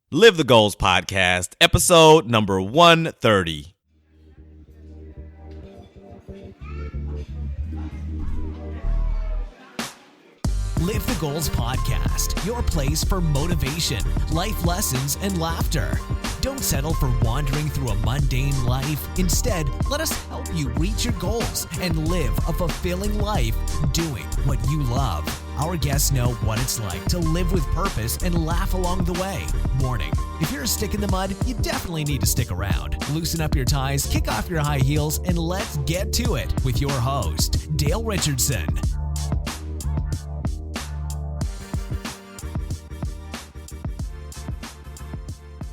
Live the Goals Podcast, episode number 130. Live the Goals Podcast, your place for motivation, life lessons, and laughter. Don't settle for wandering through a mundane life. Instead, let us help you reach your goals and live a fulfilling life doing what you love. Our guests know what it's like to live with purpose and laugh along the way. Warning, if you're a stick in the mud, you definitely need to stick around. Loosen up your ties, kick off your high heels, and let's get to it with your host, Dale Richardson.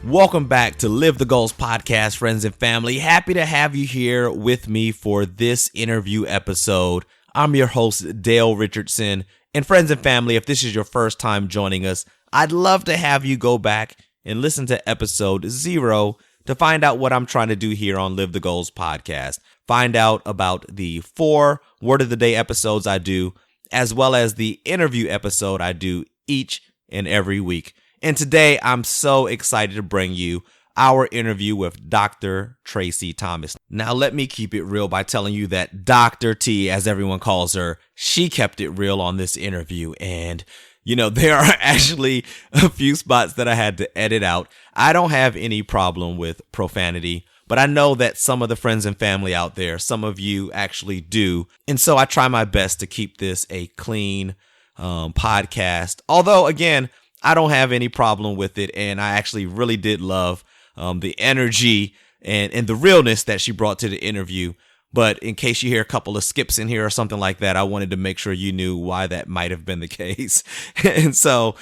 Welcome back to Live the Goals Podcast, friends and family. Happy to have you here with me for this interview episode. I'm your host, Dale Richardson. And friends and family, if this is your first time joining us, I'd love to have you go back and listen to episode 0 to find out what I'm trying to do here on Live the Goals Podcast. Find out about the 4 Word of the Day episodes I do, as well as the interview episode I do each and every week. And today, I'm so excited to bring you our interview with Dr. Tracy Thomas. Now, let me keep it real by telling you that Dr. T, as everyone calls her, she kept it real on this interview. And, there are actually a few spots that I had to edit out. I don't have any problem with profanity, but I know that some of the friends and family out there, some of you actually do. And so I try my best to keep this a clean podcast. Although, again, I don't have any problem with it, and I actually really did love the energy and the realness that she brought to the interview. But in case you hear a couple of skips in here or something like that, I wanted to make sure you knew why that might have been the case. And so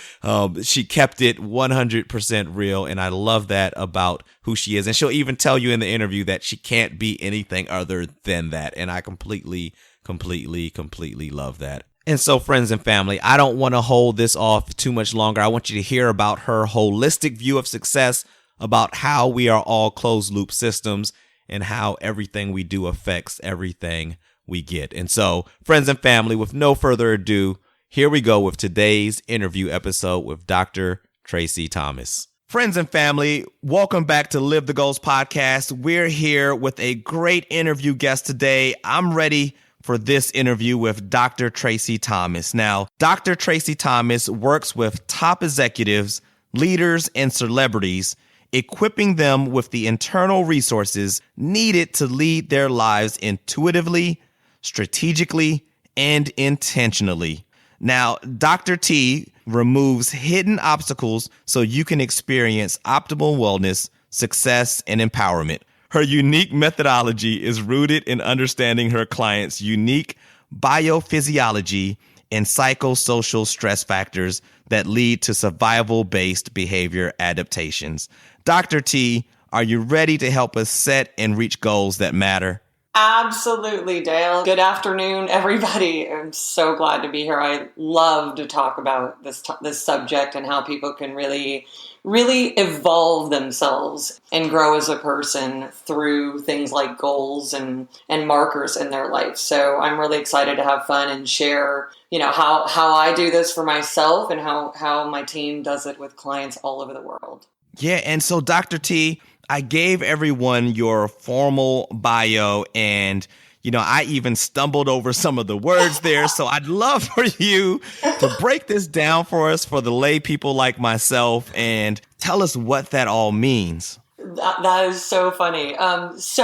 she kept it 100% real, and I love that about who she is. And she'll even tell you in the interview that she can't be anything other than that, and I completely love that. And so, friends and family, I don't want to hold this off too much longer. I want you to hear about her holistic view of success, about how we are all closed loop systems, and how everything we do affects everything we get. And so, friends and family, with no further ado, here we go with today's interview episode with Dr. Tracy Thomas. Friends and family, welcome back to Live the Goals Podcast. We're here with a great interview guest today. I'm ready for this interview with Dr. Tracy Thomas. Now, Dr. Tracy Thomas works with top executives, leaders, and celebrities, equipping them with the internal resources needed to lead their lives intuitively, strategically, and intentionally. Now, Dr. T removes hidden obstacles so you can experience optimal wellness, success, and empowerment. Her unique methodology is rooted in understanding her clients' unique biophysiology and psychosocial stress factors that lead to survival-based behavior adaptations. Dr. T, are you ready to help us set and reach goals that matter? Absolutely, Dale. Good afternoon, everybody. I'm so glad to be here. I love to talk about this subject and how people can really evolve themselves and grow as a person through things like goals and markers in their life. So I'm really excited to have fun and share, how I do this for myself and how my team does it with clients all over the world. Yeah, and so Dr. T, I gave everyone your formal bio, and I even stumbled over some of the words there. So I'd love for you to break this down for us, for the lay people like myself, and tell us what that all means. That is so funny. I was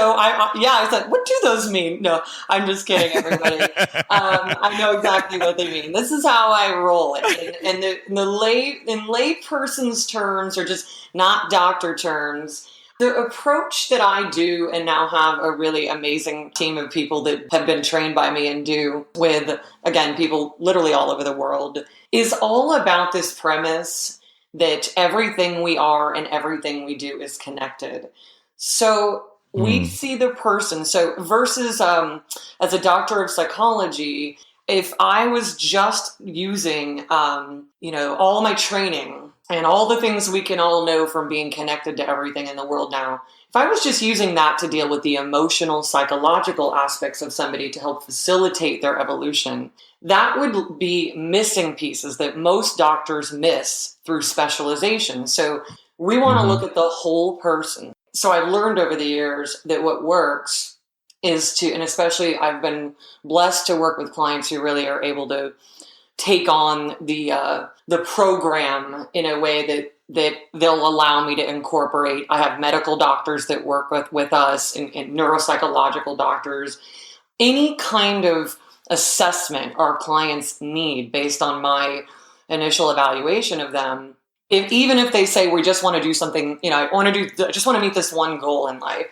like, what do those mean? No, I'm just kidding, everybody. I know exactly what they mean. This is how I roll it. And in lay person's terms, or just not doctor terms, the approach that I do and now have a really amazing team of people that have been trained by me and do with, again, people literally all over the world, is all about this premise that everything we are and everything we do is connected. So we see the person. So versus as a doctor of psychology, if I was just using, all my training and all the things we can all know from being connected to everything in the world now, if I was just using that to deal with the emotional, psychological aspects of somebody to help facilitate their evolution, that would be missing pieces that most doctors miss through specialization. So We want to look at the whole person. So I've learned over the years that what works is to, and especially I've been blessed to work with clients who really are able to take on the program in a way that they'll allow me to incorporate. I have medical doctors that work with us and neuropsychological doctors. Any kind of assessment our clients need based on my initial evaluation of them, even if they say we just want to do something, I just want to meet this one goal in life,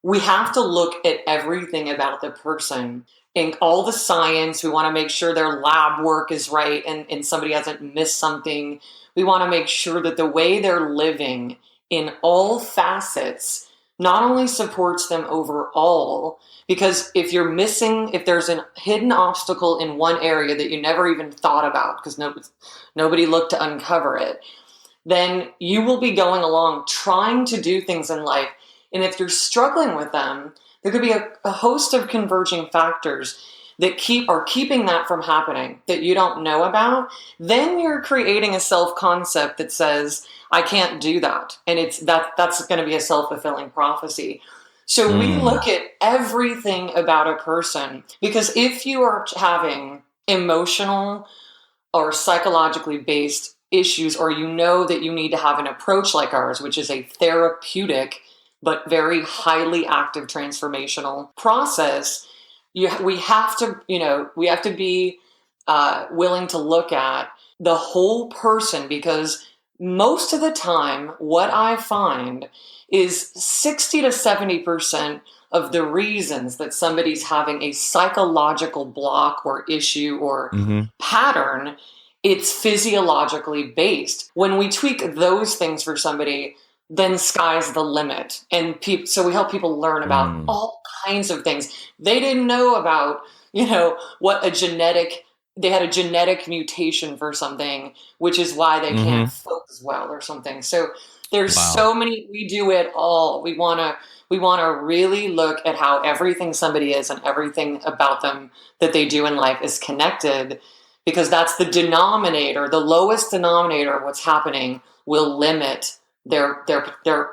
we have to look at everything about the person and all the science. We want to make sure their lab work is right and somebody hasn't missed something. We want to make sure that the way they're living in all facets not only supports them overall, because if there's a hidden obstacle in one area that you never even thought about because nobody looked to uncover it, then you will be going along trying to do things in life. And if you're struggling with them, there could be a host of converging factors that are keeping that from happening that you don't know about. Then you're creating a self-concept that says, I can't do that. And that's going to be a self-fulfilling prophecy. So we look at everything about a person, because if you are having emotional or psychologically based issues, or you know that you need to have an approach like ours, which is a therapeutic but very highly active transformational process, we have to be willing to look at the whole person, because most of the time what I find is 60 to 70% of the reasons that somebody's having a psychological block or issue or pattern, it's physiologically based. When we tweak those things for somebody, then sky's the limit. And so we help people learn about all kinds of things. They didn't know about, they had a genetic mutation for something, which is why they can't focus well or something. So there's so many, we do it all. We want to really look at how everything somebody is and everything about them that they do in life is connected, because that's the denominator. The lowest denominator of what's happening will limit their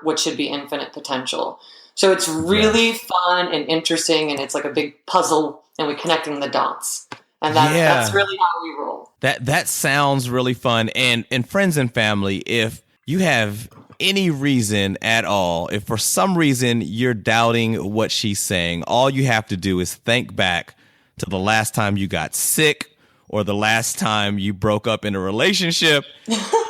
what should be infinite potential. So it's really fun and interesting, and it's like a big puzzle, and we're connecting the dots. And that's really how we roll. That sounds really fun. And friends and family, if you have any reason at all, if for some reason you're doubting what she's saying, all you have to do is think back to the last time you got sick or the last time you broke up in a relationship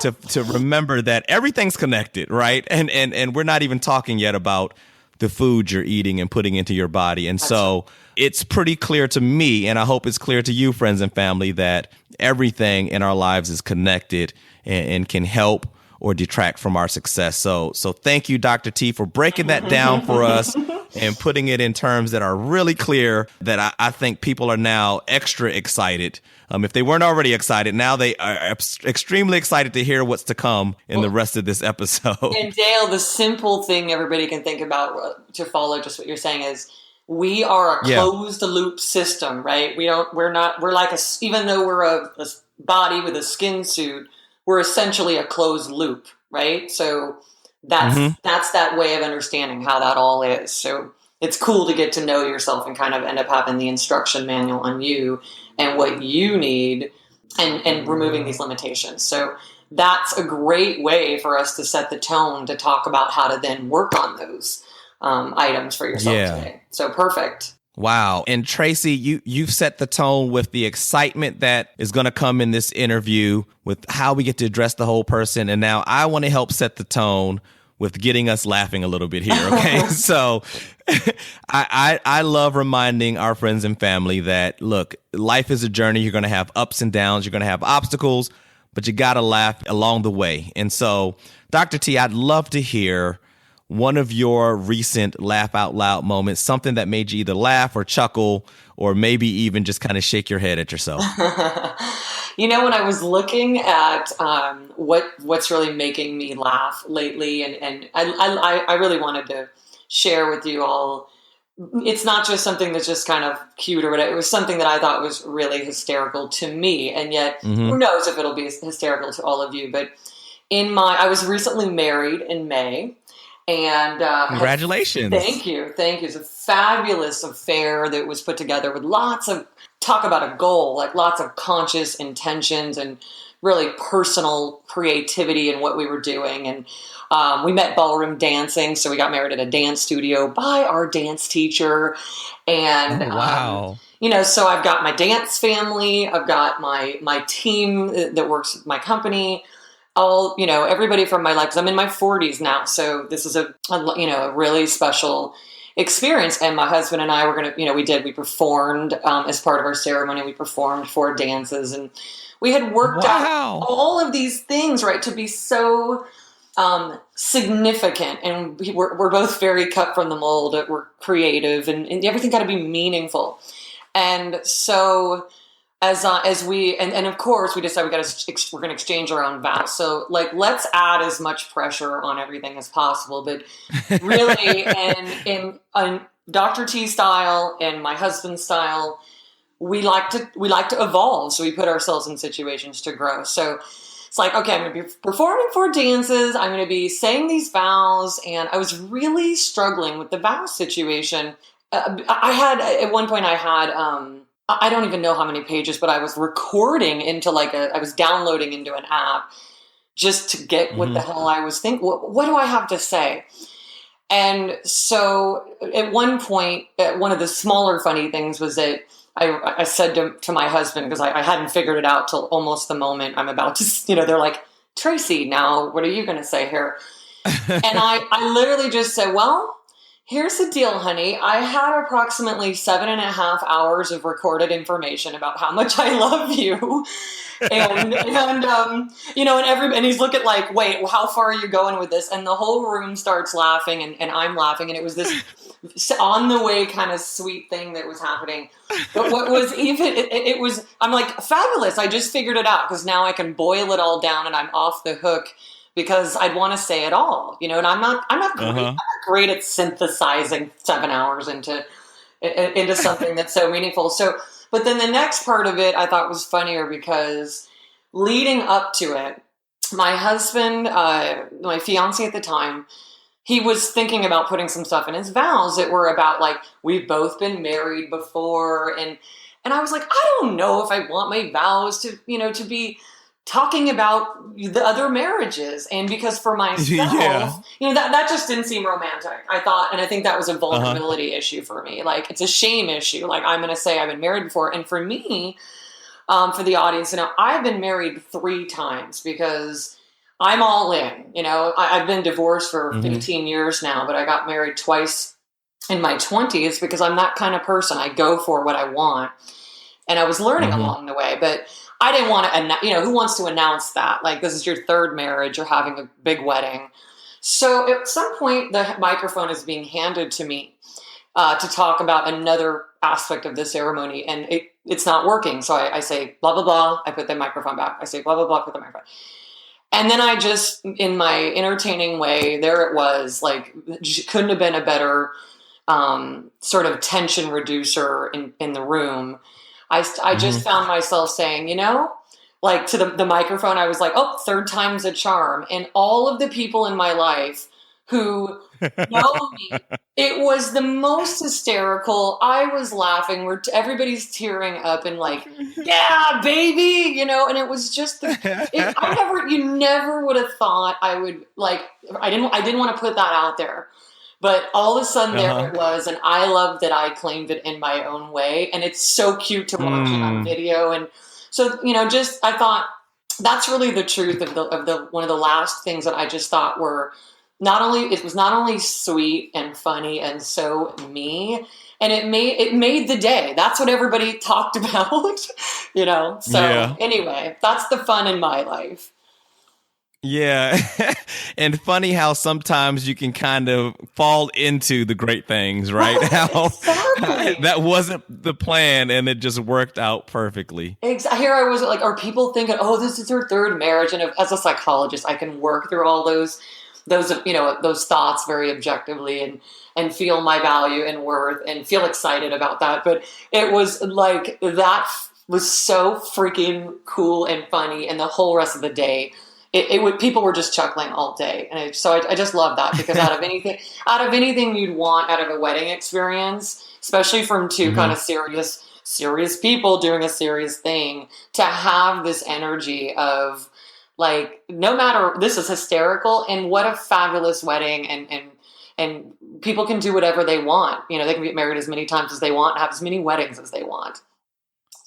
to remember that everything's connected, right? And we're not even talking yet about the food you're eating and putting into your body. And so it's pretty clear to me, and I hope it's clear to you, friends and family, that everything in our lives is connected and can help or detract from our success. So thank you, Dr. T, for breaking that down for us and putting it in terms that are really clear, that I think people are now extra excited. If they weren't already excited, now they are extremely excited to hear what's to come in the rest of this episode. And Dale, the simple thing everybody can think about to follow just what you're saying is, we are a closed loop system, right? We're like even though we're a body with a skin suit, we're essentially a closed loop, right? So that's that way of understanding how that all is. So it's cool to get to know yourself and kind of end up having the instruction manual on you and what you need, and removing these limitations. So that's a great way for us to set the tone to talk about how to then work on those items for yourself today. So perfect. Wow. And Tracy, you've set the tone with the excitement that is going to come in this interview, with how we get to address the whole person. And now I want to help set the tone with getting us laughing a little bit here. Okay. So I love reminding our friends and family that, look, life is a journey. You're going to have ups and downs. You're going to have obstacles, but you got to laugh along the way. And so, Dr. T, I'd love to hear one of your recent laugh out loud moments, something that made you either laugh or chuckle, or maybe even just kind of shake your head at yourself. When I was looking at what's really making me laugh lately, and I really wanted to share with you all, it's not just something that's just kind of cute or whatever. It was something that I thought was really hysterical to me, and yet who knows if it'll be hysterical to all of you. But I was recently married in May. And congratulations. Thank you. It's a fabulous affair that was put together with lots of talk about a goal, like lots of conscious intentions and really personal creativity in what we were doing. And we met ballroom dancing. So we got married at a dance studio by our dance teacher. And wow. So I've got my dance family. I've got my team that works with my company. Everybody from my life, because I'm in my 40s now. So this is a really special experience. And my husband and I were going to, we performed as part of our ceremony. We performed 4 dances, and we had worked out all of these things, right, to be so significant. And we're both very cut from the mold. We're creative, and everything got to be meaningful. And so as we of course we decided we're going to exchange our own vows. So let's add as much pressure on everything as possible. But really, in Dr. T style and my husband's style, we like to evolve. So we put ourselves in situations to grow. So it's like, okay, I'm going to be performing 4 dances. I'm going to be saying these vows, and I was really struggling with the vow situation. At one point I had. I don't even know how many pages, but I was recording into I was downloading into an app just to get what the hell I was thinking. What do I have to say? And so at one point, one of the smaller funny things was that I said to my husband, because I hadn't figured it out till almost the moment I'm about to, they're like, Tracy, now what are you going to say here? And I literally just said, well, here's the deal, honey. I had approximately 7.5 hours of recorded information about how much I love you. And he's looking like, wait, well, how far are you going with this? And the whole room starts laughing, and I'm laughing. And it was this on the way kind of sweet thing that was happening. But what was I'm like, fabulous. I just figured it out, because now I can boil it all down and I'm off the hook, because I'd want to say it all, and I'm not great at synthesizing 7 hours into something that's so meaningful. So, but then the next part of it I thought was funnier, because leading up to it, my husband, my fiance at the time, he was thinking about putting some stuff in his vows that were about we've both been married before. And I was like, I don't know if I want my vows to be talking about the other marriages. And because for myself, that just didn't seem romantic. I thought, and I think that was a vulnerability issue for me. It's a shame issue. I'm going to say I've been married before. And for me, for the audience, I've been married 3 times, because I'm all in. I've been divorced for 15 years now, but I got married twice in my 20s, because I'm that kind of person. I go for what I want. And I was learning along the way, but I didn't want to, who wants to announce that? This is your 3rd marriage, you're having a big wedding. So at some point, the microphone is being handed to me to talk about another aspect of the ceremony, and it's not working. So I say, blah, blah, blah. I put the microphone back. I say, blah, blah, blah, put the microphone. And then I just, in my entertaining way, there it was, couldn't have been a better sort of tension reducer in the room. I just found myself saying, to the microphone, I was like, oh, 3rd time's a charm. And all of the people in my life who know me, it was the most hysterical. I was laughing. Everybody's tearing up and yeah, baby, and it was just, you never would have thought I would I didn't want to put that out there. But all of a sudden there it was, and I loved that I claimed it in my own way. And it's so cute to watch it on video. And so, I thought that's really the truth of the one of the last things that I just thought were it was not only sweet and funny and so me, and it made the day. That's what everybody talked about, So anyway, that's the fun in my life. Yeah. And funny how sometimes you can kind of fall into the great things, right? How that wasn't the plan and it just worked out perfectly. Here I was are people thinking, oh, this is her 3rd marriage? And as a psychologist, I can work through all those thoughts very objectively and feel my value and worth and feel excited about that. But it was that was so freaking cool and funny. And the whole rest of the day, people were just chuckling all day. And I just love that, because out of anything you'd want out of a wedding experience, especially from two kind of serious people doing a serious thing, to have this energy of like, no matter, this is hysterical, and what a fabulous wedding, and people can do whatever they want. You know, they can get married as many times as they want, have as many weddings as they want.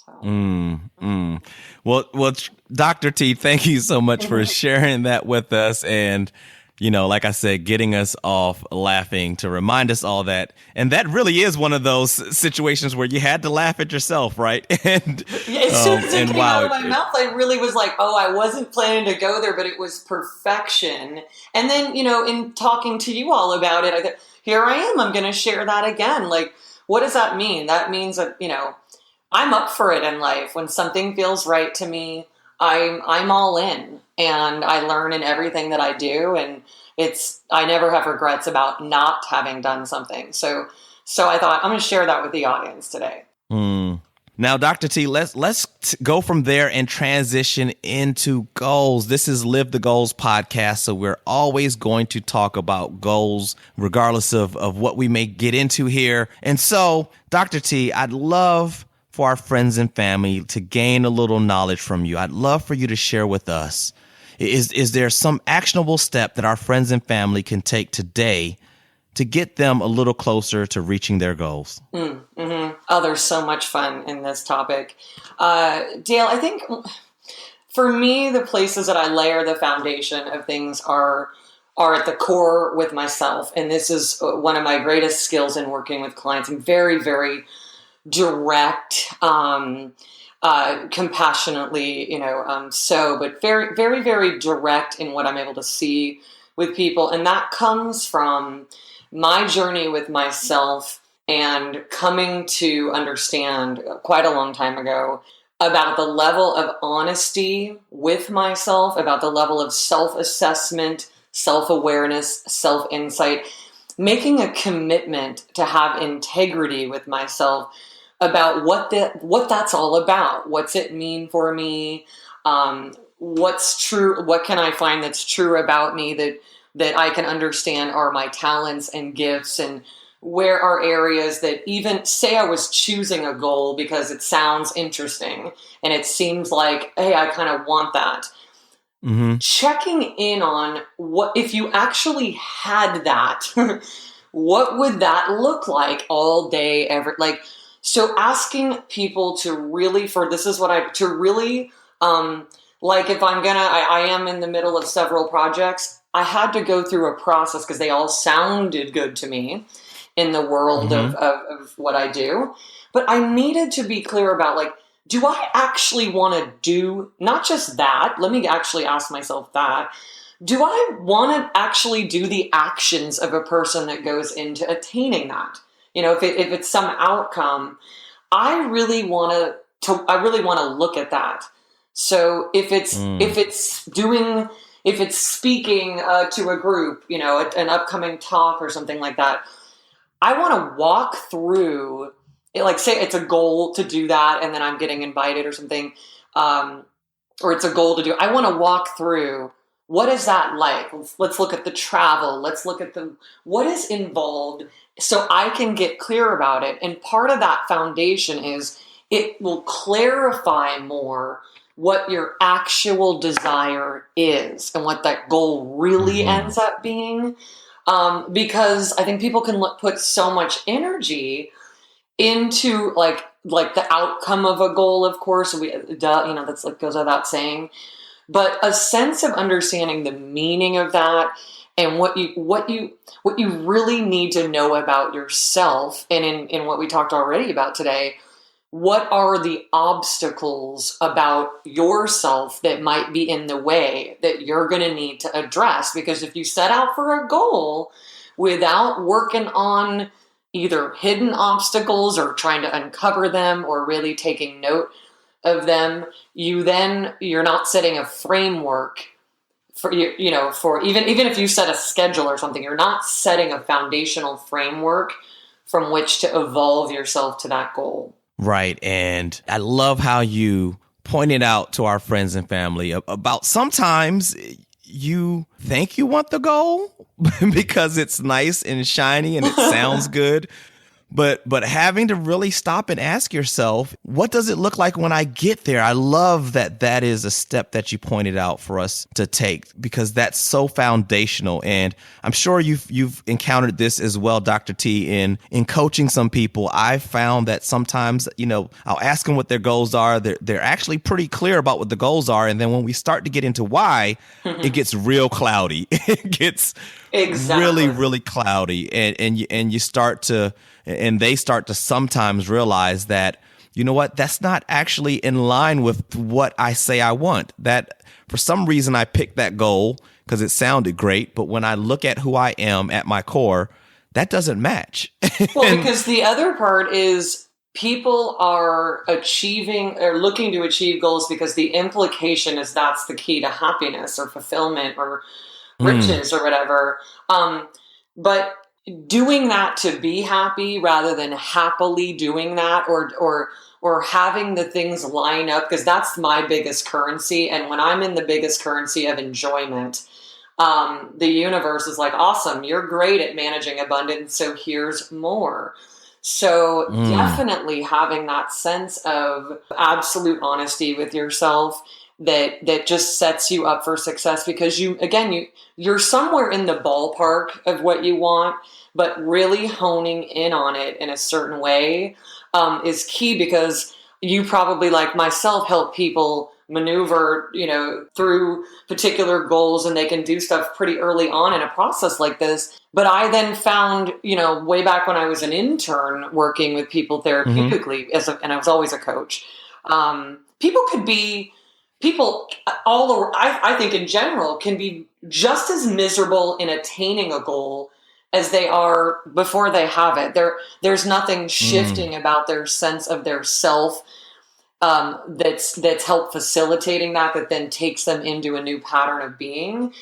So. Well, Dr. T, thank you so much for sharing that with us. And, you know, like I said, getting us off laughing to remind us all that. And that really is one of those situations where you had to laugh at yourself, right? And as soon as it came out of my mouth, I really was like, oh, I wasn't planning to go there, but it was perfection. And then, you know, in talking to you all about it, I thought, here I am. I'm going to share that again. Like, what does that mean? That means that, you know, I'm up for it in life. When something feels right to me, I'm all in, and I learn in everything that I do. And I never have regrets about not having done something. So I thought, I'm going to share that with the audience today. Now, Dr. T, let's go from there and transition into goals. This is Live the Goals podcast, so we're always going to talk about goals, regardless of what we may get into here. And so, Dr. T, I'd love for our friends and family to gain a little knowledge from you. I'd love for you to share with us. Is there some actionable step that our friends and family can take today to get them a little closer to reaching their goals? Oh, there's so much fun in this topic. Dale, I think for me, the places that I layer the foundation of things are at the core with myself. And this is one of my greatest skills in working with clients. I'm very, very direct, compassionately, but very, very, very direct in what I'm able to see with people. And that comes from my journey with myself and coming to understand quite a long time ago about the level of honesty with myself, about the level of self-assessment, self-awareness, self-insight, making a commitment to have integrity with myself about what that's all about. What's it mean for me? What's true? What can I find that's true about me that I can understand are my talents and gifts, and where are areas that, even say I was choosing a goal because it sounds interesting and it seems like, hey, I kind of want that. Checking in on what, if you actually had that, what would that look like all day, so asking people to really, if I am in the middle of several projects, I had to go through a process because they all sounded good to me in the world of what I do. But I needed to be clear about, do I actually want to do not just that? Let me actually ask myself that. Do I want to actually do the actions of a person that goes into attaining that? If it's some outcome, I really want to look at that. So if it's speaking to a group, an upcoming talk or something like that, I want to walk through it, say it's a goal to do that, and then I'm getting invited or something, or it's a goal to do. I want to walk through, what is that like? Let's look at the travel. Let's look at what is involved, so I can get clear about it. And part of that foundation is it will clarify more what your actual desire is and what that goal really ends up being. Because I think people can put so much energy into the outcome of a goal, of course, that's goes without saying, but a sense of understanding the meaning of that and what you really need to know about yourself. And in what we talked already about today, what are the obstacles about yourself that might be in the way that you're going to need to address? Because if you set out for a goal without working on either hidden obstacles or trying to uncover them or really taking note of them, you're not setting a framework for for even if you set a schedule or something, you're not setting a foundational framework from which to evolve yourself to that goal. Right. And I love how you pointed out to our friends and family about sometimes you think you want the goal because it's nice and shiny and it sounds good. But having to really stop and ask yourself, what does it look like when I get there? I love that is a step that you pointed out for us to take, because that's so foundational. And I'm sure you've encountered this as well, Dr. T, in coaching some people. I've found that sometimes, I'll ask them what their goals are. They're actually pretty clear about what the goals are. And then when we start to get into why, it gets real cloudy. It gets really, really cloudy. And you start to... And they start to sometimes realize that, you know what, that's not actually in line with what I say I want. That for some reason I picked that goal because it sounded great. But when I look at who I am at my core, that doesn't match. Well, because the other part is people are achieving or looking to achieve goals because the implication is that's the key to happiness or fulfillment or riches or whatever. But doing that to be happy rather than happily doing that or having the things line up, because that's my biggest currency. And when I'm in the biggest currency of enjoyment, the universe is like, awesome, you're great at managing abundance, so here's more. So definitely having that sense of absolute honesty with yourself that just sets you up for success, because you're somewhere in the ballpark of what you want, but really honing in on it in a certain way is key, because you probably, like myself, help people maneuver, through particular goals, and they can do stuff pretty early on in a process like this. But I then found, way back when I was an intern working with people therapeutically, and I was always a coach, people all over, I think in general, can be just as miserable in attaining a goal as they are before they have it. There's nothing shifting about their sense of their self that's helped facilitating that then takes them into a new pattern of being.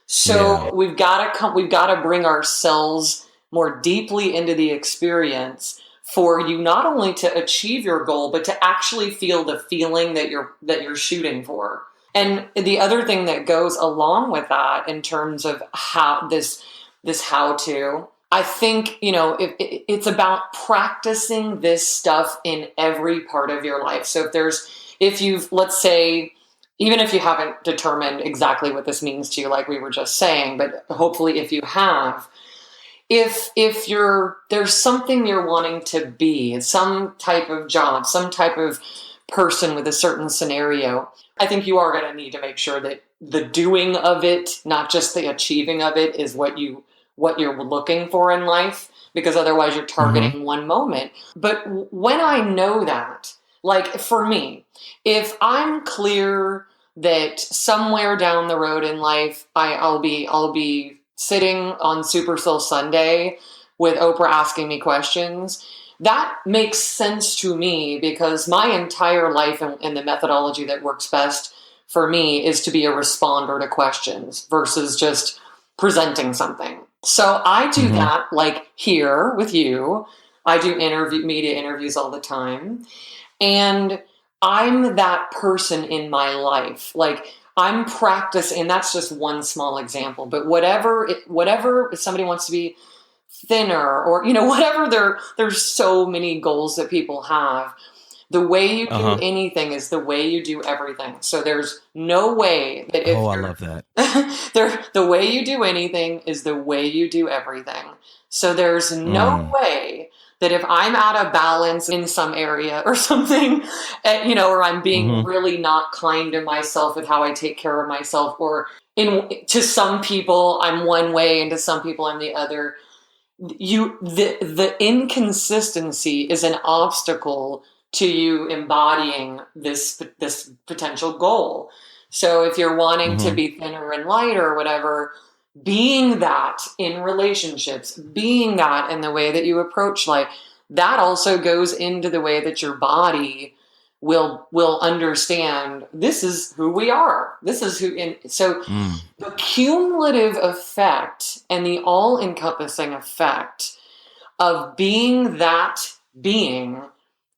So we've got to bring ourselves more deeply into the experience for you not only to achieve your goal, but to actually feel the feeling that you're shooting for. And the other thing that goes along with that in terms of how this how to, I think, it's about practicing this stuff in every part of your life. So let's say, even if you haven't determined exactly what this means to you, like we were just saying, but hopefully if you have, if there's something you're wanting to be, some type of job, some type of person with a certain scenario, I think you are going to need to make sure that the doing of it, not just the achieving of it, is what you're looking for in life, because otherwise you're targeting one moment. But when I know that, like for me, if I'm clear that somewhere down the road in life, I'll be sitting on Super Soul Sunday with Oprah asking me questions, that makes sense to me, because my entire life and the methodology that works best for me is to be a responder to questions versus just presenting something. So I do that, like here with you. I do media interviews all the time. And I'm that person in my life. Like I'm practicing, that's just one small example, but whatever, if somebody wants to be thinner or, whatever, there's so many goals that people have. The way you do anything is the way you do everything. So there's no way that if I love that. The way you do anything is the way you do everything. So there's no way that if I'm out of balance in some area or something, or I'm being really not kind to myself with how I take care of myself, or to some people I'm one way and to some people I'm the other. The inconsistency is an obstacle to you embodying this potential goal. So if you're wanting to be thinner and lighter or whatever, being that in relationships, being that in the way that you approach life, that also goes into the way that your body will understand this is who we are. This is who. The cumulative effect and the all-encompassing effect of being that being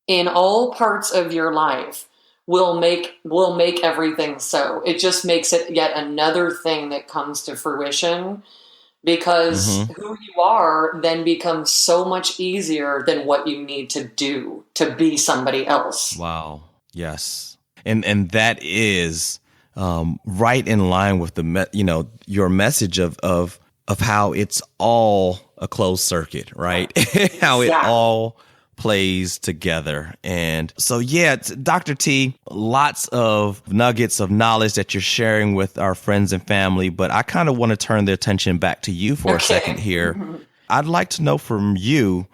in all parts of your life will make everything so. It just makes it yet another thing that comes to fruition, because who you are then becomes so much easier than what you need to do to be somebody else. Wow. Yes. And that is right in line with your message of how it's all a closed circuit, right? How it all plays together. And so, yeah, Dr. T, lots of nuggets of knowledge that you're sharing with our friends and family, but I kind of want to turn the attention back to you for a second here. I'd like to know from you,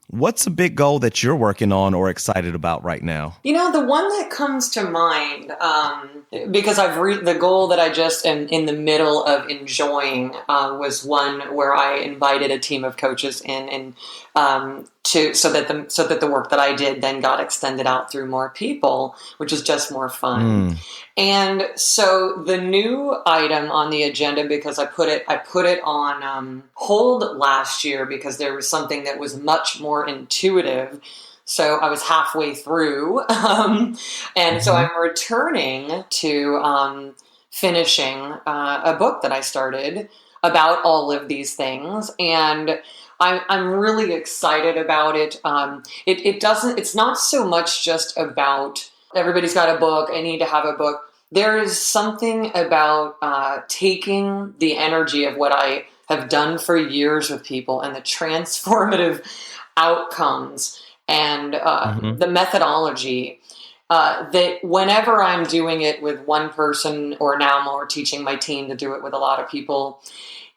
what's a big goal that you're working on or excited about right now? The one that comes to mind, because the goal that I just am in the middle of enjoying, was one where I invited a team of coaches in, and so that the work that I did then got extended out through more people, which is just more fun. And so the new item on the agenda, because I put it on hold last year because there was something that was much more intuitive. So I was halfway through, and so I'm returning to finishing a book that I started about all of these things, and I'm really excited about it. It's not so much just about everybody's got a book, I need to have a book. There is something about taking the energy of what I have done for years with people and the transformative outcomes and the methodology, that whenever I'm doing it with one person, or now more teaching my team to do it with a lot of people,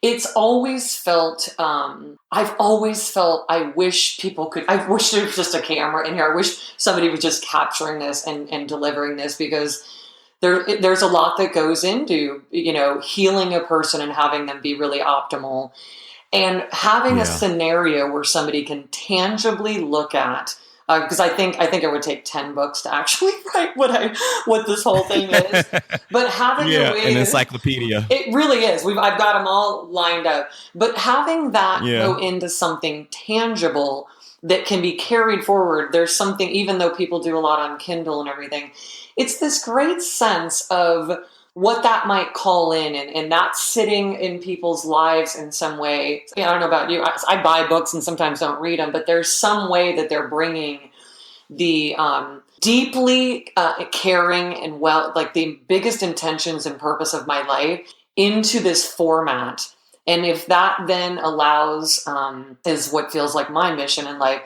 it's always felt, I've always felt, I wish there was just a camera in here. I wish somebody was just capturing this and delivering this, because there's a lot that goes into, healing a person and having them be really optimal. And having a scenario where somebody can tangibly look at, because I think it would take 10 books to actually write what this whole thing is. But having a way, an encyclopedia. It really is. I've got them all lined up. But having that go into something tangible that can be carried forward, there's something, even though people do a lot on Kindle and everything, it's this great sense of what that might call in, and that's sitting in people's lives in some way. I don't know about you. I buy books and sometimes don't read them, but there's some way that they're bringing the deeply caring and like the biggest intentions and purpose of my life into this format. And if that then allows, is what feels like my mission in life,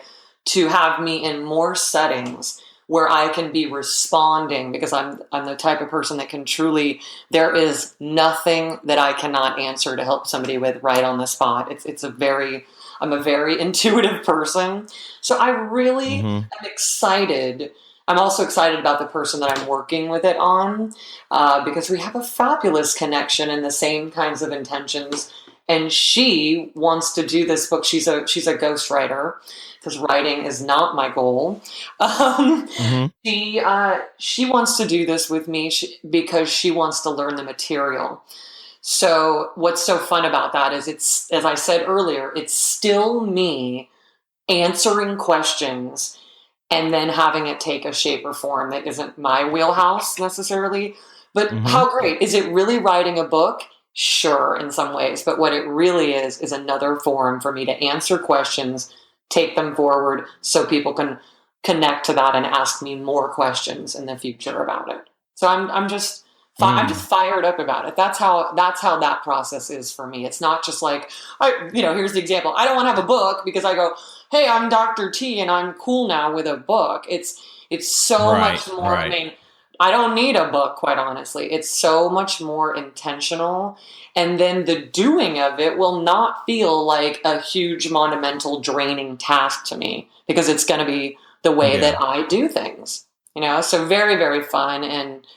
to have me in more settings where I can be responding, because I'm the type of person that can truly, there is nothing that I cannot answer to help somebody with right on the spot. I'm a very intuitive person. So I really am excited. I'm also excited about the person that I'm working with it on, because we have a fabulous connection and the same kinds of intentions. And she wants to do this book. She's a ghostwriter, because writing is not my goal. She wants to do this with me because she wants to learn the material. So what's so fun about that is, it's, as I said earlier, it's still me answering questions and then having it take a shape or form that isn't my wheelhouse necessarily. But how great. Is it really writing a book? Sure, in some ways. But what it really is another forum for me to answer questions, take them forward so people can connect to that and ask me more questions in the future about it. So I'm just fired up about it. That's how that process is for me. It's not just like, here's the example. I don't want to have a book because I go, hey, I'm Dr. T and I'm cool now with a book. It's so much more. I mean, I don't need a book, quite honestly. It's so much more intentional. And then the doing of it will not feel like a huge, monumental, draining task to me, because it's going to be the way that I do things. So very, very fun.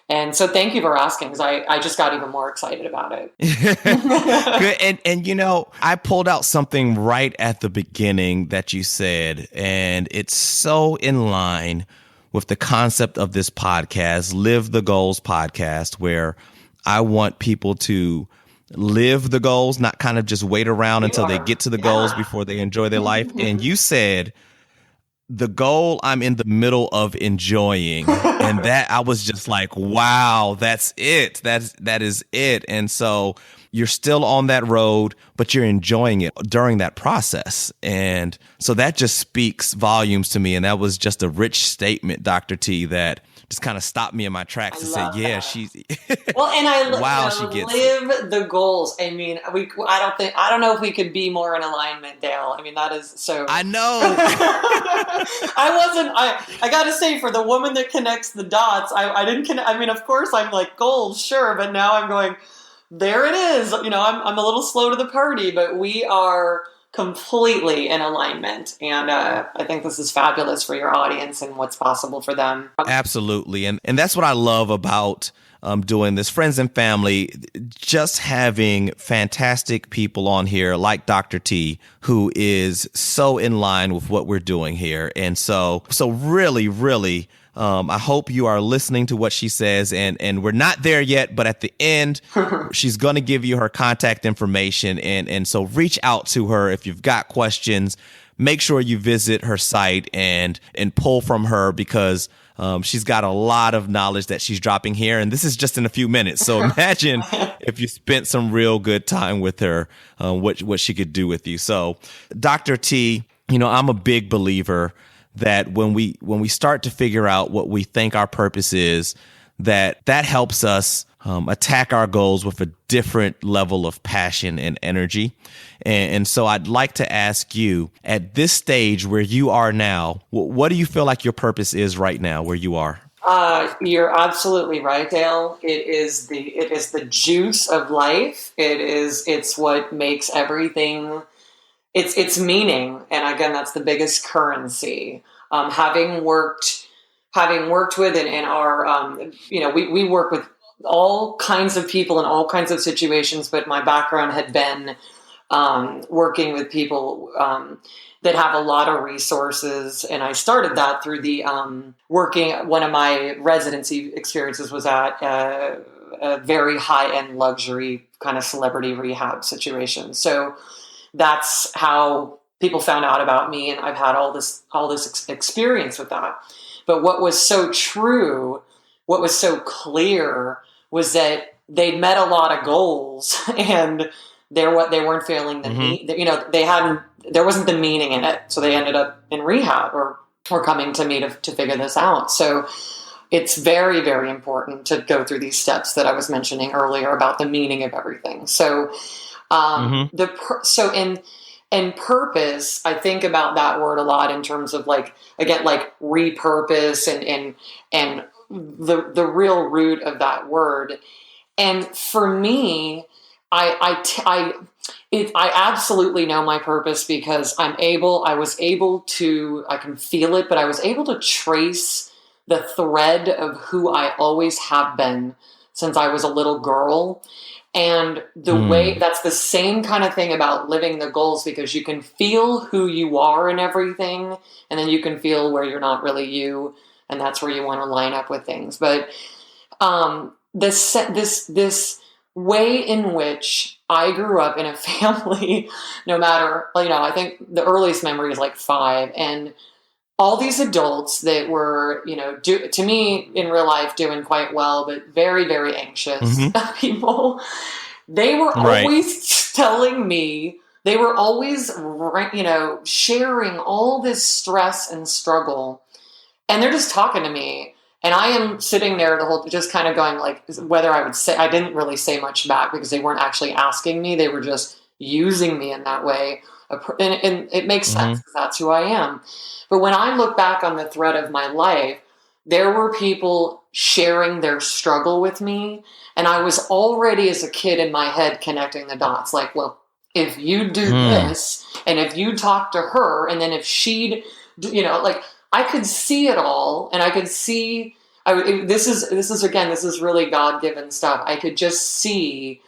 And so thank you for asking, because I just got even more excited about it. Good. And I pulled out something right at the beginning that you said, and it's so in line with the concept of this podcast, Live the Goals podcast, where I want people to live the goals, not kind of just wait around until they get to the goals before they enjoy their life. And you said the goal I'm in the middle of enjoying. And that I was just like, wow, that's it. That is it. And so you're still on that road, but you're enjoying it during that process. And so that just speaks volumes to me. And that was just a rich statement, Dr. T, that just kind of stopped me in my tracks to say, yeah, that. she's well, and I wow, she gets live the goals. I mean, I don't know if we could be more in alignment, Dale. I mean, that is so. I know. I got to say, for the woman that connects the dots, I didn't connect. I mean, of course, I'm like goals, sure, but now I'm going. There it is. You know, I'm a little slow to the party, but we are completely in alignment. And I think this is fabulous for your audience and what's possible for them. Absolutely. And that's what I love about doing this. Friends and family, just having fantastic people on here like Dr. T, who is so in line with what we're doing here. And so really, really, I hope you are listening to what she says, and we're not there yet, but at the end, she's going to give you her contact information. And so reach out to her if you've got questions. Make sure you visit her site and pull from her, because she's got a lot of knowledge that she's dropping here. And this is just in a few minutes. So imagine if you spent some real good time with her, what she could do with you. So Dr. T, you know, I'm a big believer that when we start to figure out what we think our purpose is, that helps us attack our goals with a different level of passion and energy. And so I'd like to ask you, at this stage where you are now, what do you feel like your purpose is right now where you are? You're absolutely right, Dale. It is the juice of life. It's what makes everything. It's meaning, and again, that's the biggest currency. Having worked with and in our, we work with all kinds of people in all kinds of situations, but my background had been working with people that have a lot of resources, and I started that through the working. One of my residency experiences was at a very high-end luxury kind of celebrity rehab situation. So that's how people found out about me, and I've had all this experience with that. But what was so true, what was so clear, was that they'd met a lot of goals, and they weren't feeling the need. You know, there wasn't the meaning in it, so they ended up in rehab or coming to me to figure this out. So it's very, very important to go through these steps that I was mentioning earlier about the meaning of everything. So. And purpose, I think about that word a lot in terms of like repurpose and the real root of that word. And for me, I absolutely know my purpose because I can feel it, but I was able to trace the thread of who I always have been since I was a little girl. And the way, that's the same kind of thing about living the goals, because you can feel who you are in everything, and then you can feel where you're not really you, and that's where you want to line up with things. But this way in which I grew up in a family, no matter, I think the earliest memory is like 5, and all these adults that were, to me in real life doing quite well, but very, very anxious people, they were always telling me, they were always, sharing all this stress and struggle. And they're just talking to me. And I am sitting there just kind of going like, whether I would say, I didn't really say much back because they weren't actually asking me. They were just using me in that way. And it makes sense because that's who I am. But when I look back on the thread of my life, there were people sharing their struggle with me. And I was already as a kid in my head connecting the dots. Like, well, if you do this, and if you talk to her, and then if she'd, I could see it all. And I could see, this is really God-given stuff. I could just see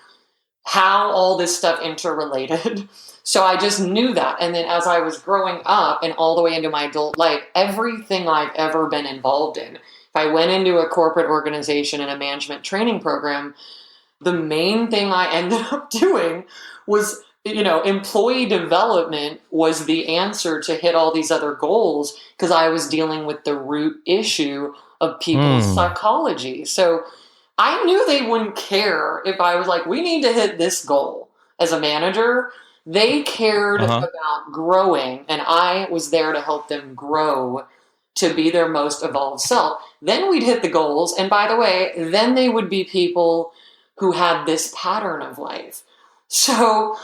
how all this stuff interrelated. So I just knew that. And then as I was growing up and all the way into my adult life, everything I've ever been involved in, if I went into a corporate organization and a management training program, the main thing I ended up doing was employee development was the answer to hit all these other goals because I was dealing with the root issue of people's psychology. So I knew they wouldn't care if I was like, we need to hit this goal as a manager. They cared about growing, and I was there to help them grow to be their most evolved self. Then we'd hit the goals. And by the way, then they would be people who had this pattern of life. So,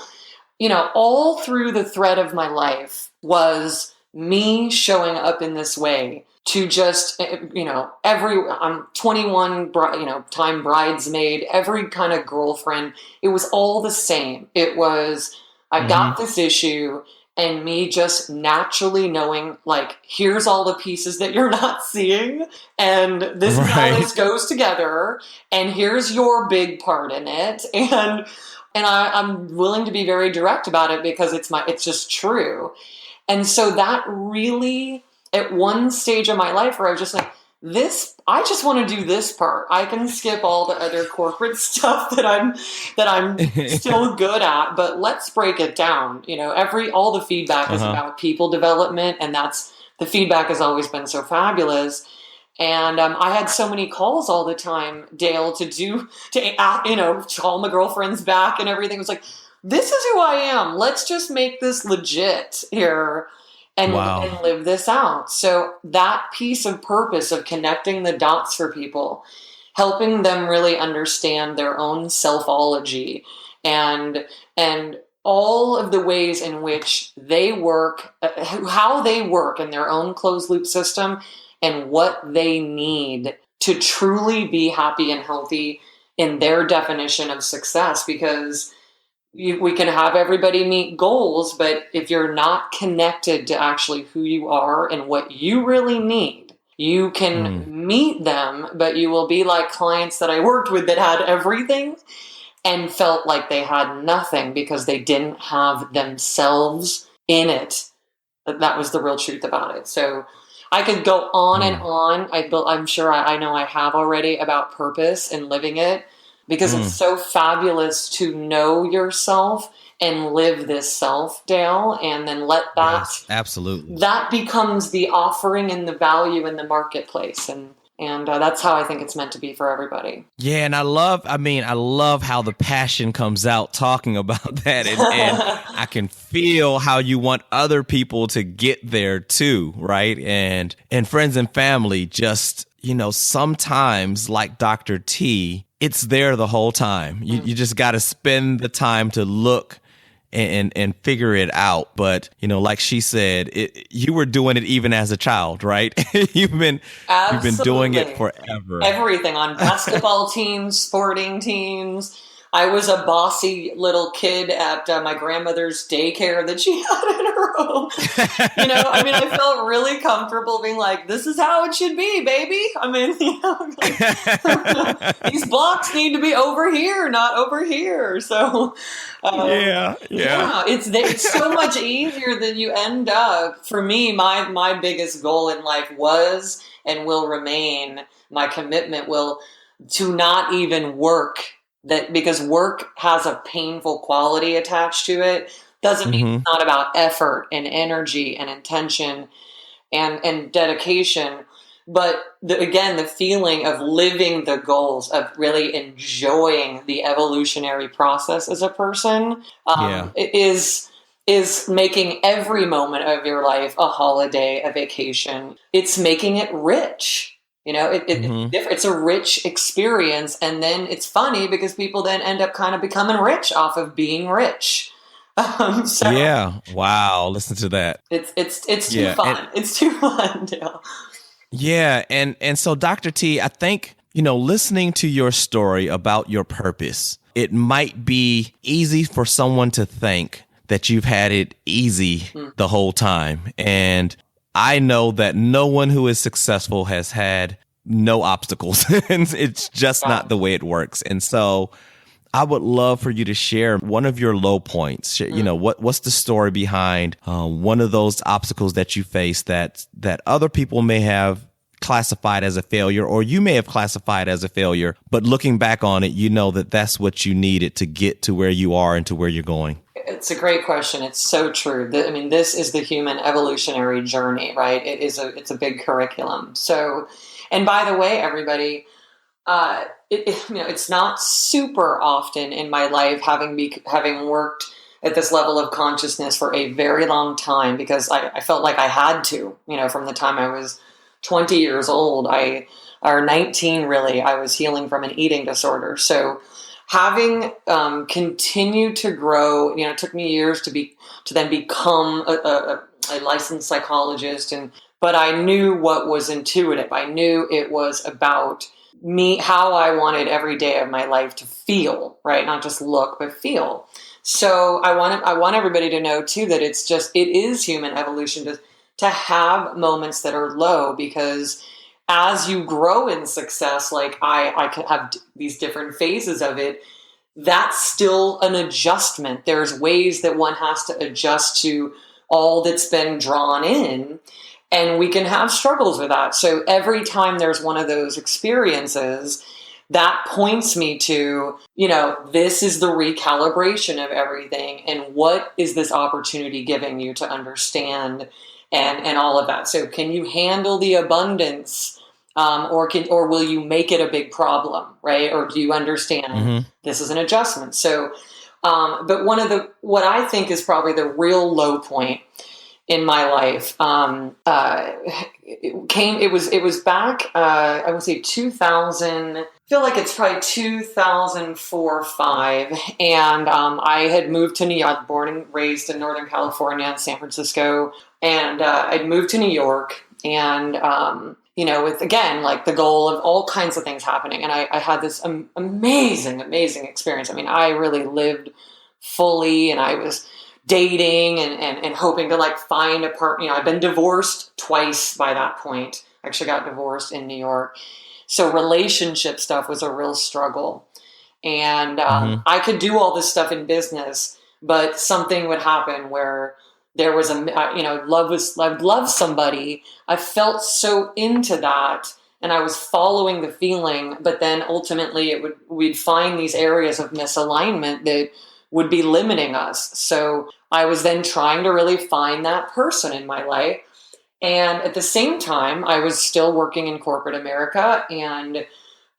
all through the thread of my life was me showing up in this way to just, I'm 21, time bridesmaid, every kind of girlfriend. It was all the same. It was, I've got this issue, and me just naturally knowing, like, here's all the pieces that you're not seeing, and this is how this goes together, and here's your big part in it, and I'm willing to be very direct about it because it's just true. And so that really, at one stage of my life where I was just like, I just want to do this part. I can skip all the other corporate stuff that I'm still good at, but let's break it down. All the feedback is about people development, and the feedback has always been so fabulous. And I had so many calls all the time, Dale, to call my girlfriends back and everything. It was like, this is who I am. Let's just make this legit here. And live this out. So that piece of purpose of connecting the dots for people, helping them really understand their own selfology and all of the ways in which they work, how they work in their own closed loop system, and what they need to truly be happy and healthy in their definition of success. Because we can have everybody meet goals, but if you're not connected to actually who you are and what you really need, you can meet them, but you will be like clients that I worked with that had everything and felt like they had nothing because they didn't have themselves in it. That was the real truth about it. So I could go on and on. I'm sure I know I have already about purpose and living it. Because it's so fabulous to know yourself and live this self, Dale, and then let that... Yes, absolutely. That becomes the offering and the value in the marketplace. And that's how I think it's meant to be for everybody. Yeah, and I love how the passion comes out talking about that. And I can feel how you want other people to get there too, right? And friends and family just, sometimes like Dr. T, it's there the whole time. You just got to spend the time to look and figure it out. But, like she said, you were doing it even as a child, right? You've been doing it forever. Everything on basketball teams, sporting teams. I was a bossy little kid at my grandmother's daycare that she had in her home. I felt really comfortable being like, this is how it should be, baby. These blocks need to be over here, not over here. So, it's so much easier than you end up. For me, my biggest goal in life was and will remain, my commitment to not even work. That because work has a painful quality attached to it, doesn't mean it's not about effort and energy and intention and dedication. But the feeling of living the goals, of really enjoying the evolutionary process as a person, is making every moment of your life a holiday, a vacation. It's making it rich. It's a rich experience. And then it's funny because people then end up kind of becoming rich off of being rich. Yeah. Wow. Listen to that. It's too fun. It's too fun, Dale. Yeah. And so Dr. T, I think, listening to your story about your purpose, it might be easy for someone to think that you've had it easy the whole time. And I know that no one who is successful has had no obstacles. It's just not the way it works. And so I would love for you to share one of your low points. What's the story behind one of those obstacles that you faced that other people may have classified as a failure, or you may have classified as a failure, but looking back on it, that's what you needed to get to where you are and to where you're going. It's a great question. It's so true. I mean, this is the human evolutionary journey, right? It's a big curriculum. So, and by the way, everybody, it's not super often in my life having worked at this level of consciousness for a very long time, because I felt like I had to, from the time I was 20 years old, or 19 really, I was healing from an eating disorder. So having continued to grow, it took me years to then become a licensed psychologist, but I knew what was intuitive. I knew it was about me, how I wanted every day of my life to feel, right? Not just look, but feel. So I want everybody to know too that it is human evolution to have moments that are low, because as you grow in success, like I could have these different phases of it, that's still an adjustment. There's ways that one has to adjust to all that's been drawn in, and we can have struggles with that. So every time there's one of those experiences, that points me to, this is the recalibration of everything, and what is this opportunity giving you to understand and all of that. So can you handle the abundance, or will you make it a big problem, right? Or do you understand this is an adjustment? So, but what I think is probably the real low point in my life, it was back, I would say 2000, I feel like it's probably 2004 or 5. And I had moved to New York, born and raised in Northern California, San Francisco. And I'd moved to New York, and, with, again, like the goal of all kinds of things happening. And I had this amazing, amazing experience. I mean, I really lived fully, and I was dating and hoping to like find a partner. I've been divorced twice by that point. I actually got divorced in New York. So relationship stuff was a real struggle. And I could do all this stuff in business, but something would happen where there was I love somebody. I felt so into that, and I was following the feeling, but then ultimately we'd find these areas of misalignment that would be limiting us. So I was then trying to really find that person in my life. And at the same time, I was still working in corporate America, and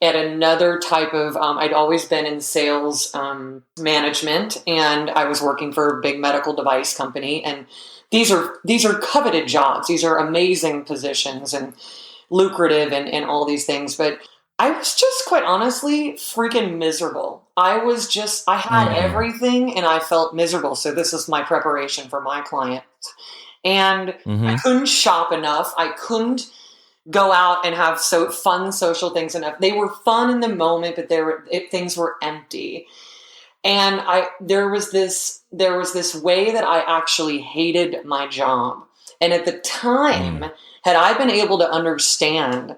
at another type of, I'd always been in sales management, and I was working for a big medical device company. And these are coveted jobs. These are amazing positions and lucrative and all these things. But I was just quite honestly freaking miserable. I had everything, and I felt miserable. So this is my preparation for my clients. And I couldn't shop enough. I couldn't go out and have fun social things enough. They were fun in the moment, but things were empty. And there was this way that I actually hated my job. And at the time, had I been able to understand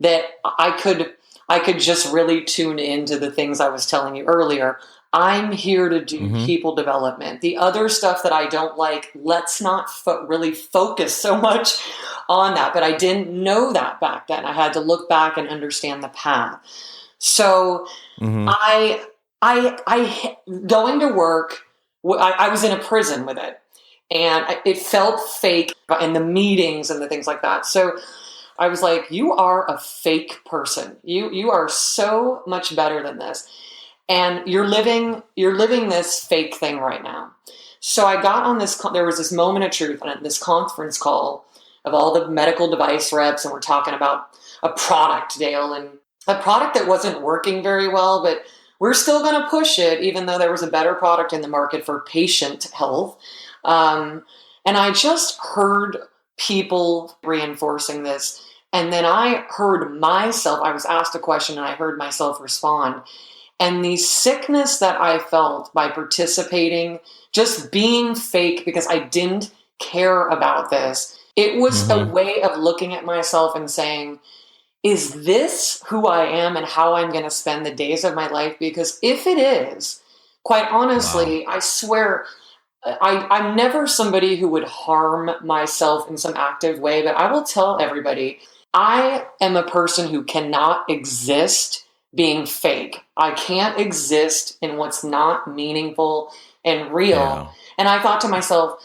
that I could just really tune into the things I was telling you earlier. I'm here to do people development. The other stuff that I don't like, let's not really focus so much on that. But I didn't know that back then. I had to look back and understand the path. So I going to work, I was in a prison with it, and it felt fake in the meetings and the things like that. So I was like, you are a fake person. You are so much better than this. And you're living this fake thing right now. So I got on there was this moment of truth on this conference call of all the medical device reps, and we're talking about a product, Dale, and a product that wasn't working very well, but we're still going to push it, even though there was a better product in the market for patient health. And I just heard people reinforcing this. And then I heard myself, I was asked a question, and I heard myself respond. And the sickness that I felt by participating, just being fake because I didn't care about this, it was a way of looking at myself and saying, is this who I am and how I'm going to spend the days of my life? Because if it is, quite honestly, I swear, I'm never somebody who would harm myself in some active way, but I will tell everybody, I am a person who cannot exist being fake. I can't exist in what's not meaningful and real. Yeah. And I thought to myself,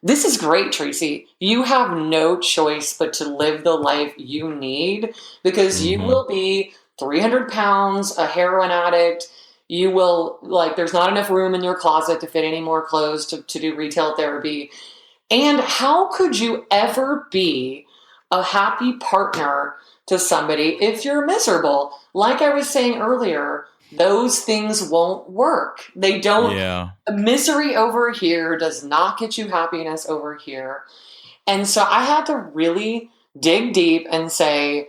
this is great, Tracy. You have no choice but to live the life you need, because you will be 300 pounds, a heroin addict. You will, there's not enough room in your closet to fit any more clothes to do retail therapy. And how could you ever be a happy partner to somebody if you're miserable? Like I was saying earlier, those things won't work. They don't. Yeah. Misery over here does not get you happiness over here. And so I had to really dig deep and say,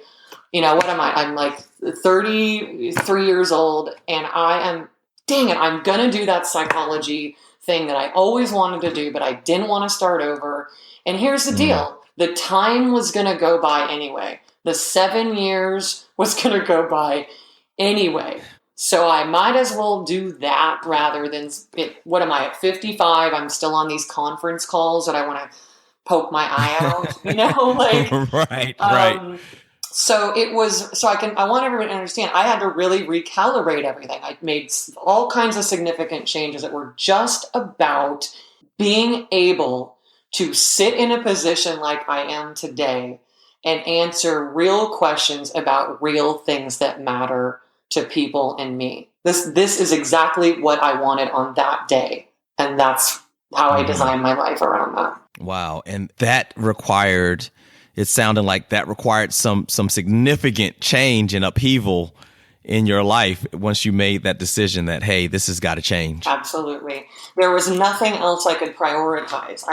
what am I? I'm like 33 years old, and I'm going to do that psychology thing that I always wanted to do, but I didn't want to start over. And here's the deal. The time was going to go by anyway. The 7 years was going to go by anyway. So I might as well do that rather than what am I at 55? I'm still on these conference calls that I want to poke my eye out, Right. So I want everyone to understand, I had to really recalibrate everything. I made all kinds of significant changes that were just about being able to sit in a position like I am today and answer real questions about real things that matter to people and me. This is exactly what I wanted on that day. And that's how I designed my life around that. Wow. And it sounded like that required some significant change and upheaval in your life once you made that decision that, hey, this has got to change. Absolutely. There was nothing else I could prioritize.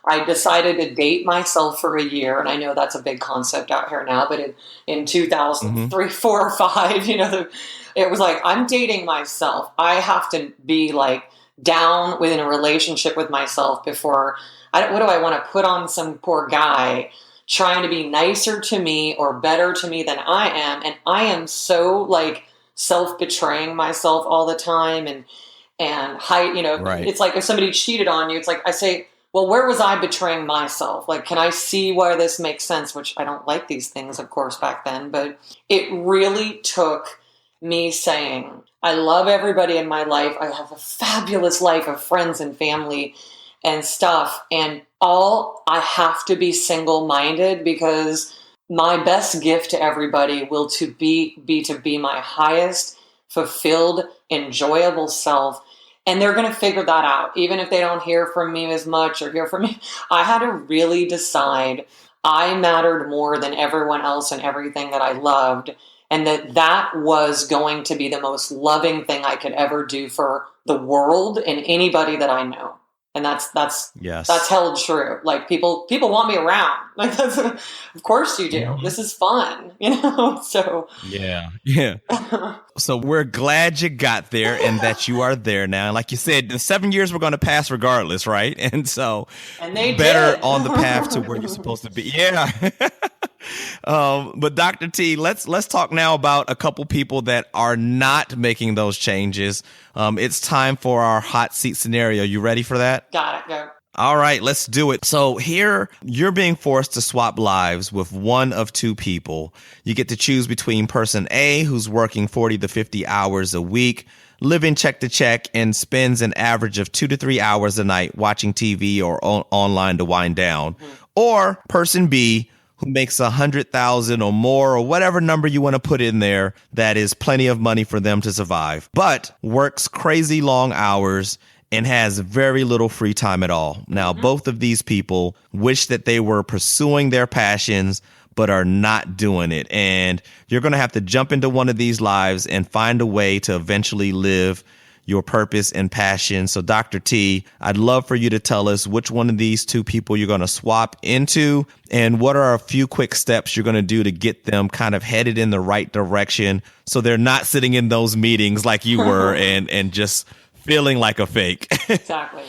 I decided to date myself for a year, and I know that's a big concept out here now, but in 2003, 4, or 5, it was like, I'm dating myself. I have to be down within a relationship with myself before, what do I want to put on some poor guy trying to be nicer to me or better to me than I am. And I am so self-betraying myself all the time and Right. It's like if somebody cheated on you, it's like I say, well, where was I betraying myself? Can I see why this makes sense? Which I don't like these things, of course, back then, but it really took me saying, I love everybody in my life. I have a fabulous life of friends and family and stuff. And I have to be single-minded, because my best gift to everybody will to be my highest fulfilled, enjoyable self. And they're going to figure that out. Even if they don't hear from me as much or hear from me, I had to really decide I mattered more than everyone else and everything that I loved. And that was going to be the most loving thing I could ever do for the world and anybody that I know. And that's held true. People want me around. Of course you do. This is fun, So yeah. So we're glad you got there and that you are there now. And like you said, the 7 years were going to pass regardless, right? And so they better did. on the path to where you're supposed to be. Yeah. But Dr. T, let's talk now about a couple people that are not making those changes. It's time for our hot seat scenario. You ready for that? Got it. Go. All right, let's do it. So here you're being forced to swap lives with one of two people. You get to choose between person A, who's working 40 to 50 hours a week, living check to check, and spends an average of 2 to 3 hours a night watching TV or online to wind down, or person B, who makes 100,000 or more, or whatever number you want to put in there, that is plenty of money for them to survive, but works crazy long hours and has very little free time at all. Now, both of these people wish that they were pursuing their passions, but are not doing it. And you're going to have to jump into one of these lives and find a way to eventually live your purpose and passion. So Dr. T, I'd love for you to tell us which one of these two people you're going to swap into, and what are a few quick steps you're going to do to get them kind of headed in the right direction so they're not sitting in those meetings like you were and just feeling like a fake. Exactly.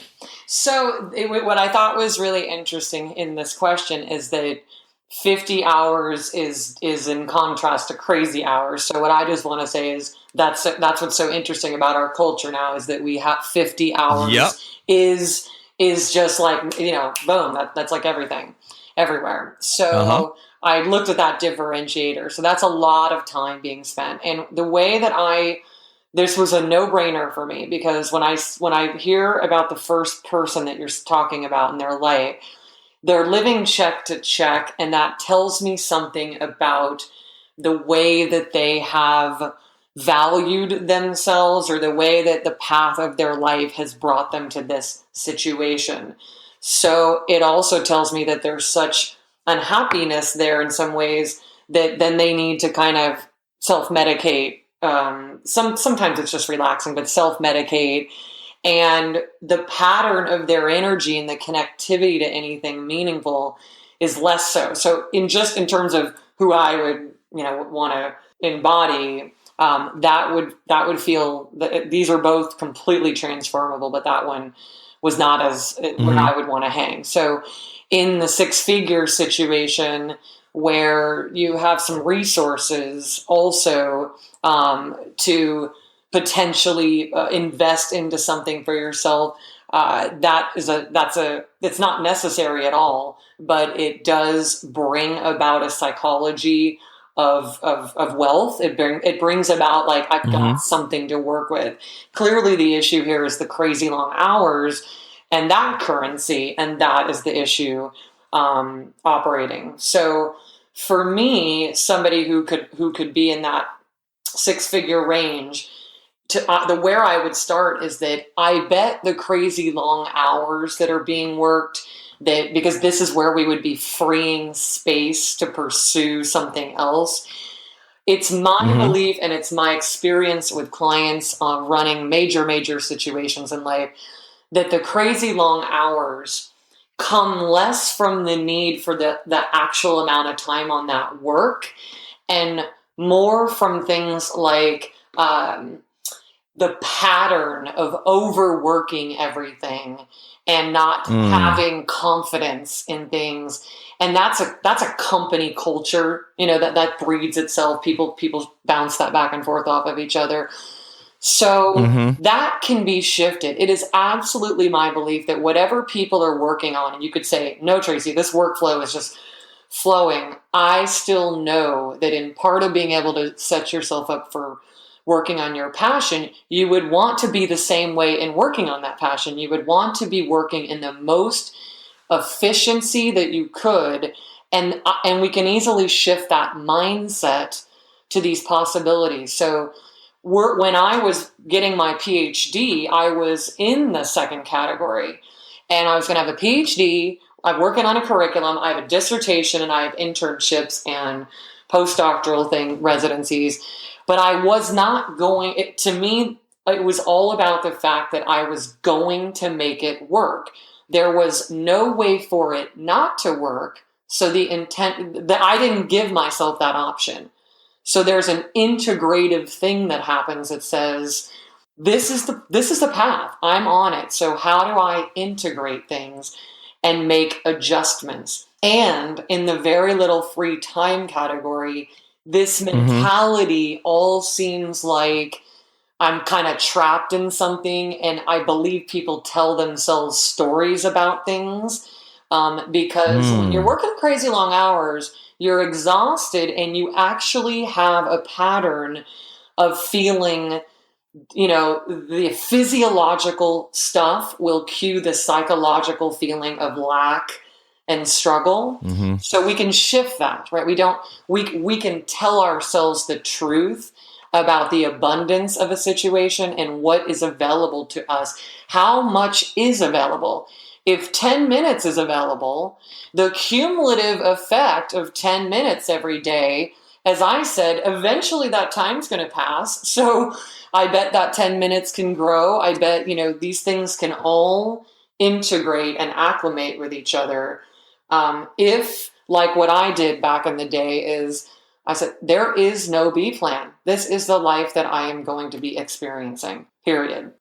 So what I thought was really interesting in this question is that 50 hours is in contrast to crazy hours. So what I just want to say is that's what's so interesting about our culture now, is that we have 50 hours is just boom, that's like everything everywhere. So I looked at that differentiator. So that's a lot of time being spent. And the way that this was a no-brainer for me, because when I hear about the first person that you're talking about in their life, they're living check to check, and that tells me something about the way that they have valued themselves, or the way that the path of their life has brought them to this situation. So it also tells me that there's such unhappiness there in some ways that then they need to kind of self-medicate. Sometimes it's just relaxing, but self-medicate. And the pattern of their energy and the connectivity to anything meaningful is less so. So in terms of who I would, want to embody, that would feel that these are both completely transformable, but that one was not as where I would want to hang. So in the six-figure situation, where you have some resources also to potentially invest into something for yourself, it's not necessary at all, but it does bring about a psychology of wealth. It brings about, like, I've got something to work with. Clearly the issue here is the crazy long hours and that currency, and that is the issue operating. So for me, somebody who could be in that six-figure range, to where I would start is that I bet the crazy long hours that are being worked, that because this is where we would be freeing space to pursue something else. It's my belief, and it's my experience with clients running major situations in life, that the crazy long hours come less from the need for the actual amount of time on that work, and more from things like the pattern of overworking everything and not having confidence in things. And that's a company culture, that breeds itself. People bounce that back and forth off of each other. So that can be shifted. It is absolutely my belief that whatever people are working on, and you could say, no, Tracy, this workflow is just flowing. I still know that in part of being able to set yourself up for working on your passion, you would want to be the same way in working on that passion. You would want to be working in the most efficiency that you could. And we can easily shift that mindset to these possibilities. So when I was getting my PhD, I was in the second category, and I was going to have a PhD. I'm working on a curriculum. I have a dissertation, and I have internships and postdoctoral residencies. But I was not going, to me, it was all about the fact that I was going to make it work. There was no way for it not to work. So the intent that I didn't give myself that option. So there's an integrative thing that happens that says, this is the path. I'm on it. So how do I integrate things and make adjustments? And in the very little free time category, this mentality all seems like I'm kind of trapped in something. And I believe people tell themselves stories about things because when you're working crazy long hours, you're exhausted, and you actually have a pattern of feeling, the physiological stuff will cue the psychological feeling of lack and struggle. So we can shift that, right? We can tell ourselves the truth about the abundance of a situation and what is available to us. How much is available? If 10 minutes is available, the cumulative effect of 10 minutes every day, as I said, eventually that time's going to pass. So I bet that 10 minutes can grow. I bet, these things can all integrate and acclimate with each other. If, like what I did back in the day, is I said, there is no B plan. This is the life that I am going to be experiencing, period.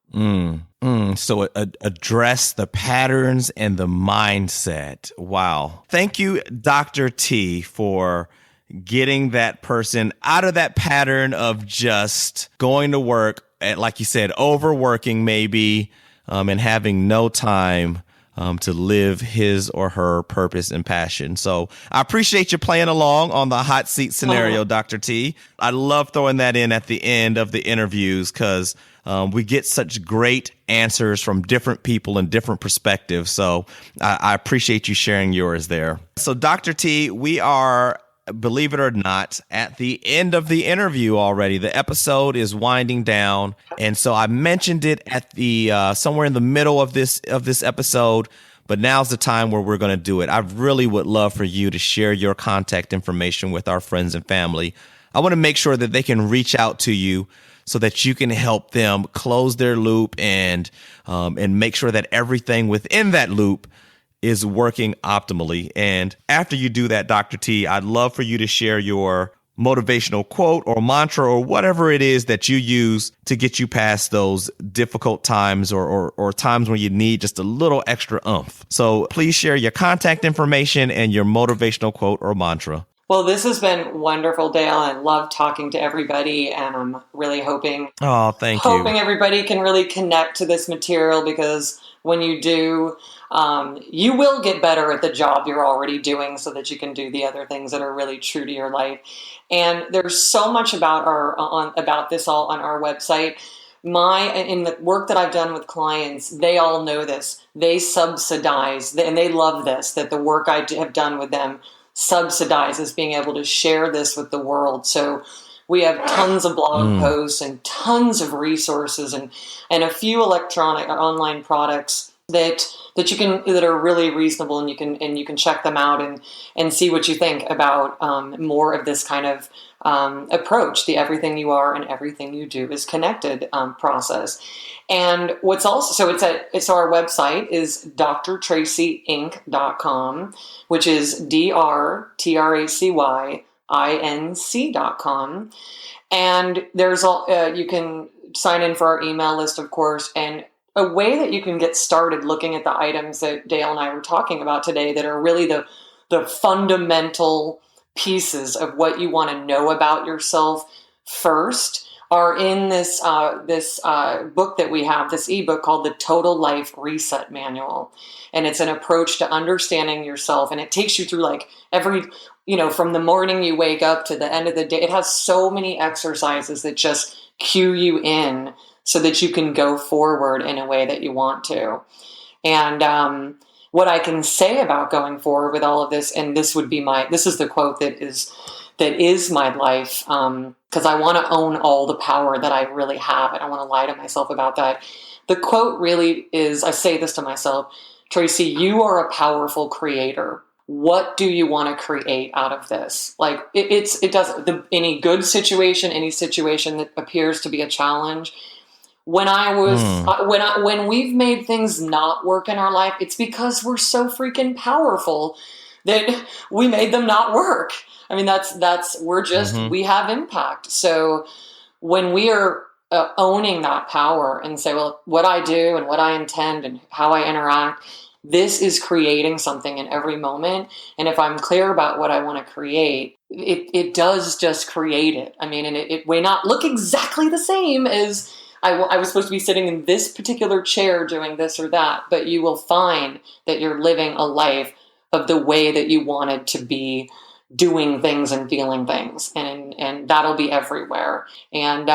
So address the patterns and the mindset. Wow. Thank you, Dr. T, for getting that person out of that pattern of just going to work at, like you said, overworking maybe, and having no time to live his or her purpose and passion. So I appreciate you playing along on the hot seat scenario, Dr. T. I love throwing that in at the end of the interviews because we get such great answers from different people and different perspectives. So I appreciate you sharing yours there. So Dr. T, we are, believe it or not, at the end of the interview already. The episode is winding down. And so I mentioned it at the somewhere in the middle of this episode, but now's the time where we're going to do it. I really would love for you to share your contact information with our friends and family. I want to make sure that they can reach out to you so that you can help them close their loop and make sure that everything within that loop is working optimally. And after you do that, Dr. T, I'd love for you to share your motivational quote or mantra or whatever it is that you use to get you past those difficult times or times when you need just a little extra oomph. So please share your contact information and your motivational quote or mantra. Well, this has been wonderful, Dale. I love talking to everybody, and I'm really hoping everybody can really connect to this material, because when you do, you will get better at the job you're already doing so that you can do the other things that are really true to your life. And there's so much about this all on our website. In the work that I've done with clients, they all know this. They subsidize, and they love this, that the work I have done with them subsidizes being able to share this with the world. So we have tons of blog posts and tons of resources and a few electronic or online products that are really reasonable, and you can check them out and see what you think about more of this kind of approach, the everything you are and everything you do is connected process. And what's also, so our website is drtracyinc.com, which is drtracyinc.com. And there's you can sign in for our email list, of course, and a way that you can get started looking at the items that Dale and I were talking about today that are really the fundamental pieces of what you want to know about yourself first are in this book that we have, this ebook called The Total Life Reset Manual. And it's an approach to understanding yourself. And it takes you through like from the morning you wake up to the end of the day. It has so many exercises that just cue you in so that you can go forward in a way that you want to. And what I can say about going forward with all of this, and this is the quote that is my life, because I want to own all the power that I really have. I don't want to lie to myself about that. The quote really is, I say this to myself, Tracy, you are a powerful creator. What do you want to create out of this? Like it doesn't, any good situation, any situation that appears to be a challenge. When we've made things not work in our life, it's because we're so freaking powerful that we made them not work. I mean, we have impact. So when we are owning that power and say, well, what I do and what I intend and how I interact, this is creating something in every moment. And if I'm clear about what I want to create, it does just create it. I mean, and it may not look exactly the same as I was supposed to be sitting in this particular chair doing this or that, but you will find that you're living a life of the way that you wanted to be doing things and feeling things, and that'll be everywhere. And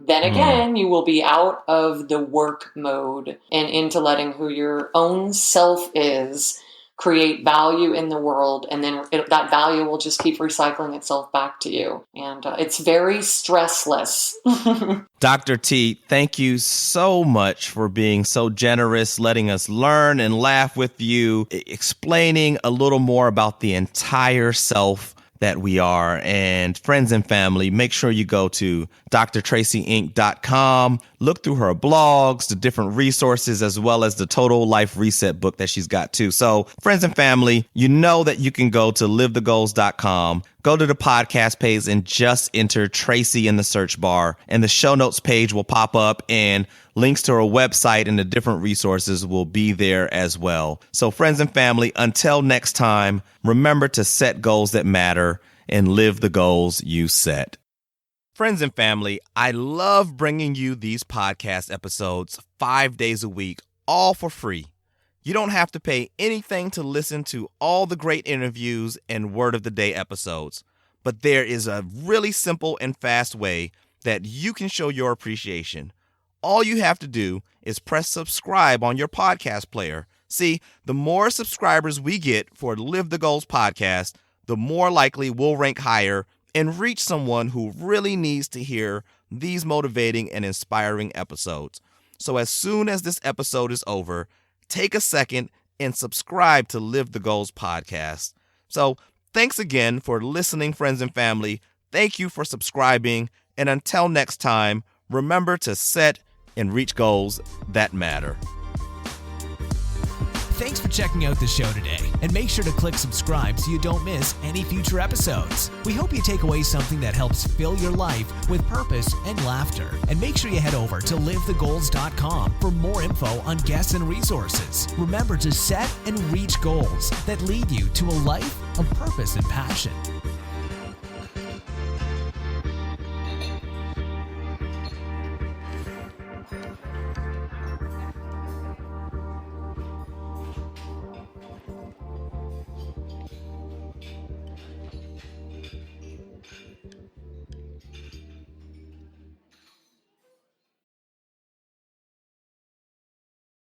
then again, you will be out of the work mode and into letting who your own self is create value in the world, and then that value will just keep recycling itself back to you. And it's very stressless. Dr. T, thank you so much for being so generous, letting us learn and laugh with you, explaining a little more about the entire self that we are. And friends and family, make sure you go to drtracyinc.com, look through her blogs, the different resources, as well as the Total Life Reset book that she's got too. So friends and family, you know that you can go to livethegoals.com, go to the podcast page and just enter Tracy in the search bar, and the show notes page will pop up and links to her website and the different resources will be there as well. So friends and family, until next time, remember to set goals that matter and live the goals you set. Friends and family, I love bringing you these podcast episodes 5 days a week, all for free. You don't have to pay anything to listen to all the great interviews and Word of the Day episodes, but there is a really simple and fast way that you can show your appreciation. All you have to do is press subscribe on your podcast player. See, the more subscribers we get for Live the Goals podcast, the more likely we'll rank higher and reach someone who really needs to hear these motivating and inspiring episodes. So as soon as this episode is over, take a second and subscribe to Live the Goals podcast. So thanks again for listening, friends and family. Thank you for subscribing. And until next time, remember to set and reach goals that matter. Thanks for checking out the show today, and make sure to click subscribe so you don't miss any future episodes. We hope you take away something that helps fill your life with purpose and laughter. And make sure you head over to livethegoals.com for more info on guests and resources. Remember to set and reach goals that lead you to a life of purpose and passion.